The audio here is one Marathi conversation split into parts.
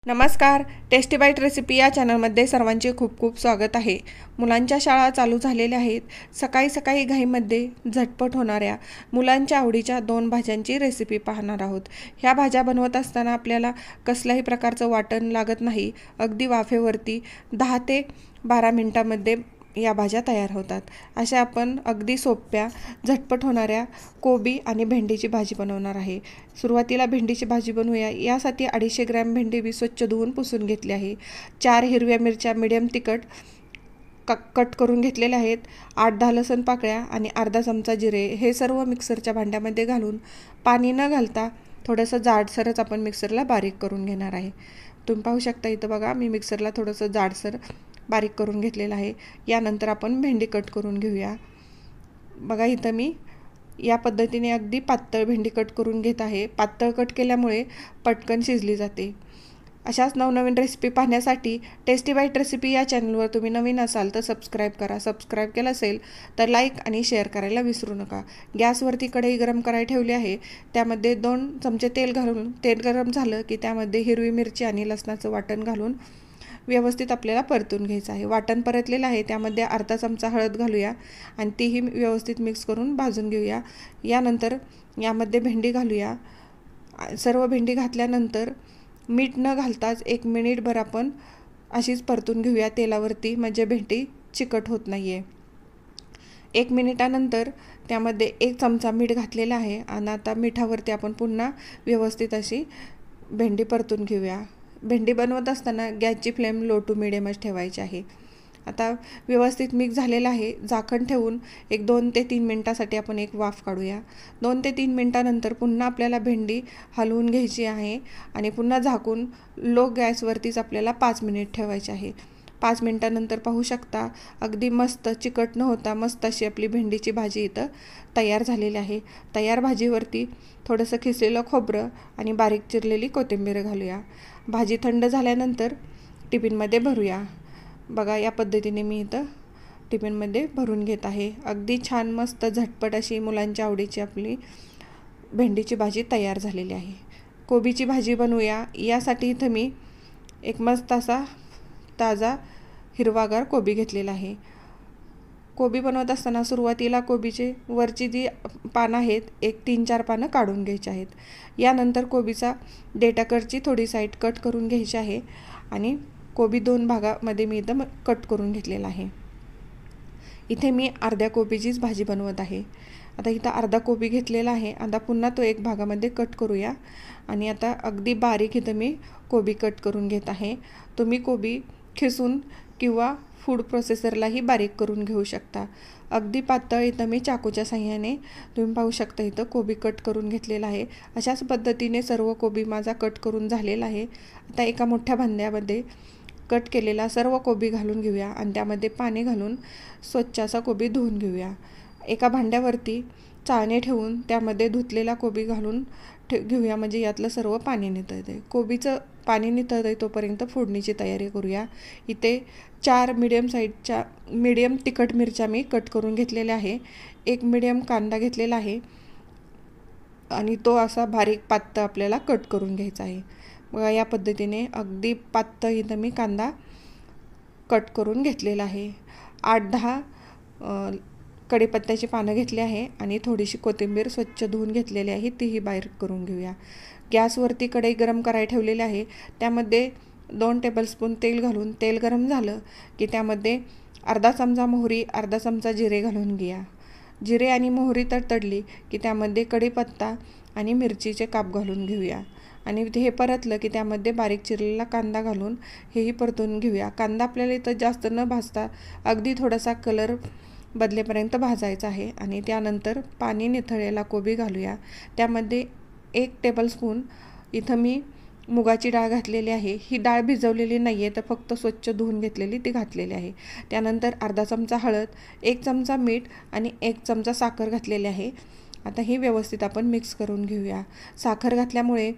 नमस्कार. टेस्टी बाईट रेसिपी या चॅनलमध्ये सर्वांचे खूप खूप स्वागत आहे. मुलांच्या शाळा चालू झालेल्या आहेत. सकाळी सकाळी घाईमध्ये झटपट होणाऱ्या मुलांच्या आवडीच्या 2 भाज्यांची रेसिपी पाहणार आहोत. ह्या भाज्या बनवत असताना आपल्याला कसल्याही प्रकारचं वाटण लागत नाही. अगदी वाफेवरती 10 ते 12 मिनिटांमध्ये या भाज्या तयार होतात. अशा आपण अगदी सोप्या झटपट होणाऱ्या कोबी आणि भेंडीची भाजी बनवणार आहे. सुरुवातीला भेंडीची भाजी बनवूया. यासाठी 250 ग्रॅम भेंडी मी स्वच्छ धुवून पुसून घेतली आहे. 4 हिरव्या मिरच्या मिडियम तिखट कट करून घेतलेल्या आहेत. 8-10 लसूण पाकळ्या आणि अर्धा चमचा जिरे हे सर्व मिक्सरच्या भांड्यामध्ये घालून पाणी न घालता थोडंसं जाडसरच आपण मिक्सरला बारीक करून घेणार आहे. तुम्ही पाहू शकता इथं बघा मी मिक्सरला थोडंसं जाडसर बारीक करून घेतलेलं आहे. यानंतर आपण भेंडी कट करून घेऊया. बघा इथं मी या पद्धतीने अगदी पातळ भेंडी कट करून घेत आहे. पातळ कट केल्यामुळे पटकन शिजली जाते. अशाच नवनवीन रेसिपी पाहण्यासाठी टेस्टी बाईट रेसिपी या चॅनलवर तुम्ही नवीन असाल तर सबस्क्राईब करा. सबस्क्राईब केलं असेल तर लाईक आणि शेअर करायला विसरू नका. गॅसवरती कढई गरम करायला ठेवली आहे. त्यामध्ये 2 चमचे तेल घालून तेल गरम झालं की त्यामध्ये हिरवी मिरची आणि लसणाचं वाटण घालून व्यवस्थित आपल्याला परतून घ्यायचं आहे. वाटण परतलेलं आहे. त्यामध्ये अर्धा चमचा हळद घालूया आणि तीही व्यवस्थित मिक्स करून भाजून घेऊया. यानंतर यामध्ये भेंडी घालूया. सर्व भेंडी घातल्यानंतर मीठ न घालताच 1 मिनिटभर आपण अशीच परतून घेऊया तेलावरती, म्हणजे भेंडी चिकट होत नाही आहे. 1 मिनिटानंतर त्यामध्ये 1 चमचा मीठ घातलेला आहे आणि आता मिठावरती आपण पुन्हा व्यवस्थित अशी भेंडी परतून घेऊया. भेंडी बनवत असताना गॅसची फ्लेम लो टू मिडियमच ठेवायची आहे. आता व्यवस्थित मिक्स झालेलं आहे. झाकण ठेवून 2 ते 3 मिनटासाठी आपण एक वाफ काढूया. 2 ते 3 मिनटानंतर पुन्हा आपल्याला भेंडी हलवून घ्यायची आहे आणि पुन्हा झाकून लो गॅसवरतीच आपल्याला 5 मिनिट ठेवायचे आहे. 5 मिनटानंतर पाहू शकता अगदी मस्त चिकट न होता मस्त अशी आपली भेंडीची भाजी इथं तयार झालेली आहे. तयार भाजीवरती थोडंसं खिसलेलं खोबरं आणि बारीक चिरलेली कोथिंबीर घालूया. भाजी थंड झाल्यानंतर टिफिनमध्ये भरूया. बघा या पद्धतीने मी इथं टिफिनमध्ये भरून घेत आहे. अगदी छान मस्त झटपट अशी मुलांच्या आवडीची आपली भेंडीची भाजी तयार झालेली आहे. कोबीची भाजी बनवूया. यासाठी इथं मी एक मस्त असा ताजा हिरवागार कोबी घेतलेला आहे. कोबी बनवत असताना सुरुवातीला कोबीचे वरची जी पानं आहेत 3-4 पानं काढून घ्यायची आहेत. यानंतर कोबीचा देठाकडची थोडी साईड कट करून घ्यायची आहे आणि कोबी 2 भागामध्ये मी इथं कट करून घेतलेला आहे. इथे मी अर्ध्या कोबीचीच भाजी बनवत आहे. आता इथं अर्धा कोबी घेतलेला आहे. आता पुन्हा तो 1 भागामध्ये कट करूया आणि आता अगदी बारीक इथं मी कोबी कट करून घेत आहे. तुम्ही कोबी खिसून किंवा फूड प्रोसेसरलाही बारीक करून घेऊ शकता. अगदी पातळ इथं मी चाकूच्या साहाय्याने तुम्ही पाहू शकता इथं कोबी कट करून घेतलेला आहे. अशाच पद्धतीने सर्व कोबी माझा कट करून झालेला आहे. आता एका मोठ्या भांड्यामध्ये कट केलेला सर्व कोबी घालून घेऊया आणि त्यामध्ये पाणी घालून स्वच्छ असा कोबी धुवून घेऊया. एका भांड्यावरती चाळणी ठेवून त्यामध्ये धुतलेला कोबी घालून घेऊया, म्हणजे यातलं सर्व पाणी निथळते. कोबीचं पाणी निथळते तोपर्यंत फोडणीची तयारी करूया. इथे 4 मीडियम तिखट मिरच्या मी कट करून घेतलेल्या आहे. 1 मीडियम कांदा घेतलेला आहे आणि तो असा बारीक पातळ आपल्याला कट करून घ्यायचा आहे. बघा या पद्धतीने अगदी पातळ इथं मी कांदा कट करून घेतलेला आहे. 8-10 कढीपत्त्याची पानं घेतली आहे आणि थोडीशी कोथिंबीर स्वच्छ धुवून घेतलेली आहे, तीही बारीक करून घेऊया. गॅसवरती कढई गरम करायला ठेवलेली आहे. त्यामध्ये 2 टेबलस्पून तेल घालून तेल गरम झालं की त्यामध्ये अर्धा चमचा मोहरी, अर्धा चमचा जिरे घालून घ्या. जिरे आणि मोहरी तडतडली की त्यामध्ये कढीपत्ता आणि मिरचीचे काप घालून घेऊया आणि हे परतलं की त्यामध्ये बारीक चिरलेला कांदा घालून हेही परतून घेऊया. कांदा आपल्याला इथं जास्त न भाजता अगदी थोडासा कलर बदलेपर्यंत भाजायचा आहे आणि त्यानंतर पाणी निथळलेला कोबी घालूया. त्यामध्ये 1 टेबलस्पून इथं मी मुगाची डाळ घातलेली आहे. ही डाळ भिजवलेली नाही आहे तर फक्त स्वच्छ धुवून घेतलेली ती घातलेली आहे. त्यानंतर अर्धा चमचा हळद, 1 चमचा मीठ आणि 1 चमचा साखर घातलेली आहे. आता हे व्यवस्थित आपण मिक्स करून घेऊया. साखर घातल्यामुळे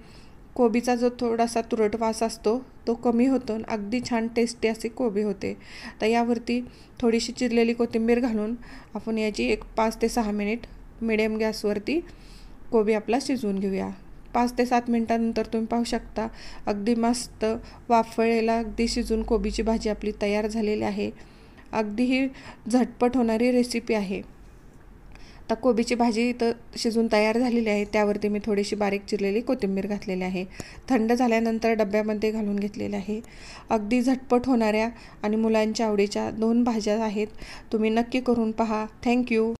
कोबीचा जो थोडासा तुरट वास असतो तो कमी होतो आणि अगदी छान टेस्टी अशी कोबी होते. तर यावरती थोडीशी चिरलेली कोथिंबीर घालून आपण याची 5 ते 6 मिनिट मिडियम गॅसवरती कोबी आपला शिजवून घेऊया. 5 ते 7 मिनिटांनंतर तुम्ही पाहू शकता अगदी मस्त वाफळेला अगदी शिजून कोबीची भाजी आपली तयार झालेली आहे। अगदी ही झटपट होणारी रेसिपी आहे। आता कोबीची भाजी इथं शिजून तयार झालेली आहे। त्यावरती मी थोडीशी बारीक चिरलेली कोथिंबीर घातलेली आहे। थंड झाल्यानंतर डब्यामध्ये घालून घेतलेले आहे। अगदी झटपट होणाऱ्या आणि मुलांच्या आवडीच्या 2 भाज्या आहेत। तुम्ही नक्की करून पहा। थँक्यू।